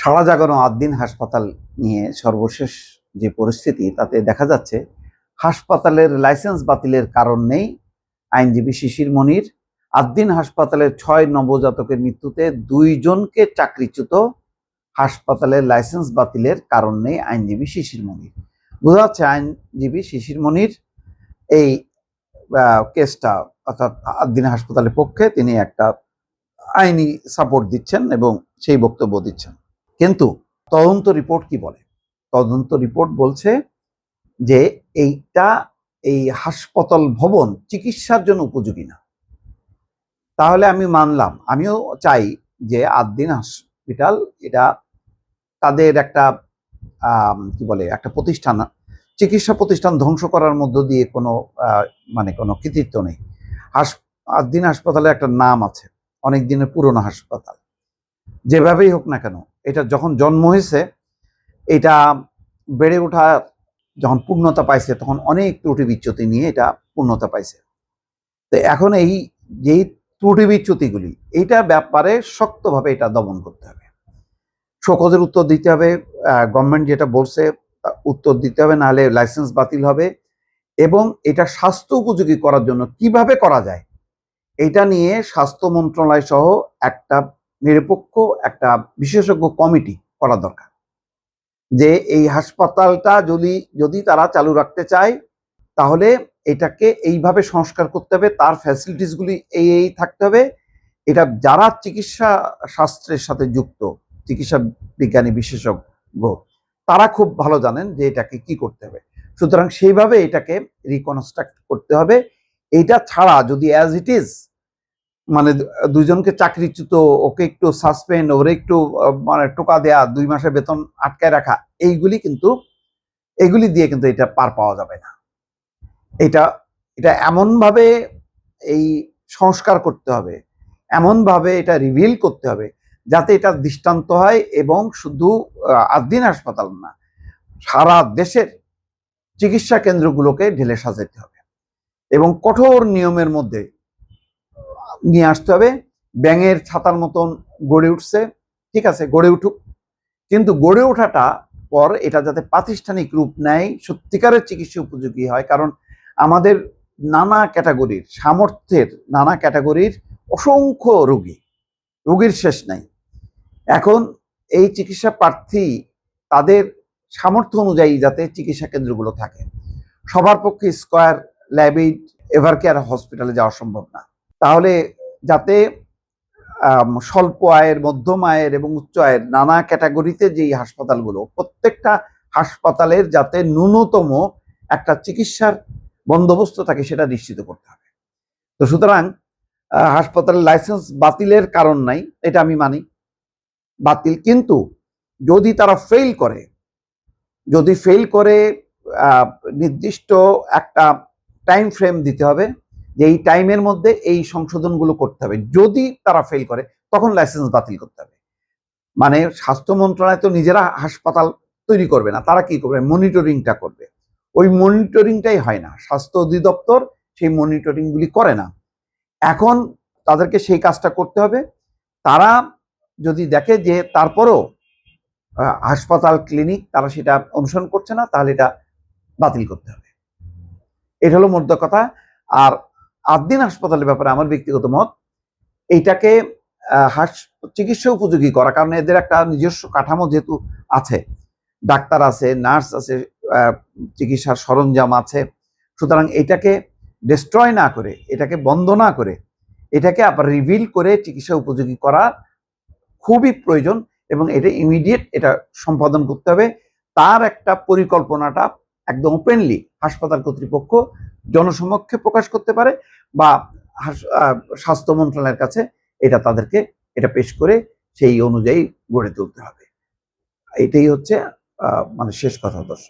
সারা জাগানো আদ্দিন হাসপাতাল নিয়ে সর্বশেষ যে পরিস্থিতি তাতে দেখা যাচ্ছে হাসপাতালের লাইসেন্স বাতিলের কারণ নেই। আইনজীবী শিশির মনির আদ্দিন হাসপাতালের 6 নবজাতকের মৃত্যুতে 2 জনকে চাকরিচ্যুত, হাসপাতালের লাইসেন্স বাতিলের কারণ নেই আইনজীবী শিশির মনির। বোঝা যাচ্ছে আইনজীবী শিশির মনির এই কেসটা অর্থাৎ আদ্দিন হাসপাতালের পক্ষে তিনি একটা আইনি সাপোর্ট দিচ্ছেন এবং সেই বক্তব্য দিচ্ছেন। কিন্তু তদন্ত রিপোর্ট কি বলে? তদন্ত রিপোর্ট বলছে যে এই হাসপাতাল ভবন চিকিৎসার জন্য উপযোগী না। তাহলে আমি মানলাম, আমিও চাই যে আদ্দিন হসপিটাল এটা তাদের একটা কি বলে একটা প্রতিষ্ঠান, চিকিৎসা প্রতিষ্ঠান ধ্বংস করার মধ্য দিয়ে কোনো কোনো কৃতিত্ব নেই। আদ্দিন হাসপাতালের একটা নাম আছে, অনেক দিনের পুরনো হাসপাতাল। যেভাবেই হোক না কেন, এটা যখন জন্ম হয়েছে, এটা বেড়ে ওঠা যখন পূর্ণতা পাইছে তখন অনেক ত্রুটি বিচ্যুতি নিয়ে এটা পূর্ণতা পাইছে। তো এখন এই যেই ত্রুটি বিচ্যুতিগুলি, এইটার ব্যাপারে শক্তভাবে এটা দমন করতে হবে, শোকজের উত্তর দিতে হবে, গভর্নমেন্ট যেটা বলছে উত্তর দিতে হবে, নাহলে লাইসেন্স বাতিল হবে। এবং এটা স্বাস্থ্য উপযোগী করার জন্য কিভাবে করা যায় এটা নিয়ে স্বাস্থ্য মন্ত্রণালয় সহ একটা নিরপেক্ষ একটা বিশেষজ্ঞ কমিটি করা দরকার। যে এই হাসপাতালটা যদি তারা চালু রাখতে চায় তাহলে এটাকে এইভাবে সংস্কার করতে হবে, তার ফ্যাসিলিটিসগুলি এই থাকতে হবে। এটা যারা চিকিৎসা শাস্ত্রের সাথে যুক্ত, চিকিৎসা বিজ্ঞানী বিশেষজ্ঞ, তারা খুব ভালো জানেন যে এটাকে কি করতে হবে। সুতরাং সেইভাবে এটাকে রিকনস্ট্রাক্ট করতে হবে। এইটা ছাড়া যদি অ্যাজ ইট ইজ দুজনকে চাকরিচ্যুত, ওকে একটু সাসপেন্ড, ওরে একটু টোকা দেয়া, 2 মাসের বেতন আটকায় রাখা, এইগুলি দিয়ে কিন্তু এটা পার পাওয়া যাবে না। এটা এমনভাবে এই সংস্কার করতে হবে, এমনভাবে এটা রিভিল করতে হবে যাতে এটা দৃষ্টান্ত হয় এবং শুধু আদ্দিন হাসপাতাল না, সারা দেশের চিকিৎসা কেন্দ্রগুলোকে ঢেলে সাজাতে হবে এবং কঠোর নিয়মের মধ্যে নিয়ে আসতে হবে। ব্যাঙের ছাতার মতন গড়ে উঠছে, ঠিক আছে, গড়ে উঠুক, কিন্তু গড়ে ওঠাটা পর এটা যাতে প্রাতিষ্ঠানিক রূপ নেয়, সত্যিকারের চিকিৎসা উপযোগী হয়। কারণ আমাদের নানা ক্যাটাগরির, সামর্থ্যের নানা ক্যাটাগরির অসংখ্য রোগীর শেষ নাই। এখন এই চিকিৎসা প্রার্থী তাদের সামর্থ্য অনুযায়ী যাতে চিকিৎসা কেন্দ্রগুলো থাকে। সবার পক্ষে স্কয়ার, ল্যাবিড, এভারকেয়ার হসপিটালে যাওয়া সম্ভব না। তাহলে যাতে স্বল্প আয়ের, মধ্যম আয়ের এবং উচ্চ আয়ের নানা ক্যাটাগরিতে যেই হাসপাতালগুলো, প্রত্যেকটা হাসপাতালের যাতে ন্যূনতম একটা চিকিৎসার বন্দোবস্ত থাকে সেটা নিশ্চিত করতে হবে। তো সুতরাং হাসপাতালের লাইসেন্স বাতিলের কারণ নাই, এটা আমি মানি, বাতিল। কিন্তু যদি তারা ফেল করে নির্দিষ্ট একটা টাইম ফ্রেম দিতে হবে যে এই টাইমের মধ্যে এই সংশোধনগুলো করতে হবে। যদি তারা ফেল করে তখন লাইসেন্স বাতিল করতে হবে। মানে স্বাস্থ্য মন্ত্রণালয় তো নিজেরা হাসপাতাল তৈরি করবে না, তারা কি করবে? মনিটরিংটা করবে। ওই মনিটরিংটাই হয় না, স্বাস্থ্য অধিদপ্তর সেই মনিটরিংগুলি করে না। এখন তাদেরকে সেই কাজটা করতে হবে। তারা যদি দেখে যে তারপরও হাসপাতাল, ক্লিনিক তারা সেটা অনুসরণ করছে না, তাহলে এটা বাতিল করতে হবে। এটা হলো মোদ্দা কথা। আর আদ্দিন হাসপাতালের ব্যাপারে আমার ব্যক্তিগত মত, এইটাকে চিকিৎসা উপযোগী করা, কারণ এদের একটা নিজস্ব কাঠামো যেহেতু আছে, ডাক্তার আছে, নার্স আছে, চিকিৎসার সরঞ্জাম আছে। সুতরাং এটাকে ডিস্ট্রয় না করে, এটাকে বন্ধ না করে, এটাকে আবার রিভিল করে চিকিৎসা উপযোগী করা খুবই প্রয়োজন এবং এটা ইমিডিয়েট এটা সম্পাদন করতে হবে। তার একটা পরিকল্পনাটা একদম ওপেনলি হাসপাতাল কর্তৃপক্ষ জনসমক্ষে প্রকাশ করতে পারে বা স্বাস্থ্য মন্ত্রণালয়ের কাছে তাদেরকে এটা পেশ করে সেই অনুযায়ী গড়ে তুলতে হবে। এটাই হচ্ছে শেষ কথা, দর্শক।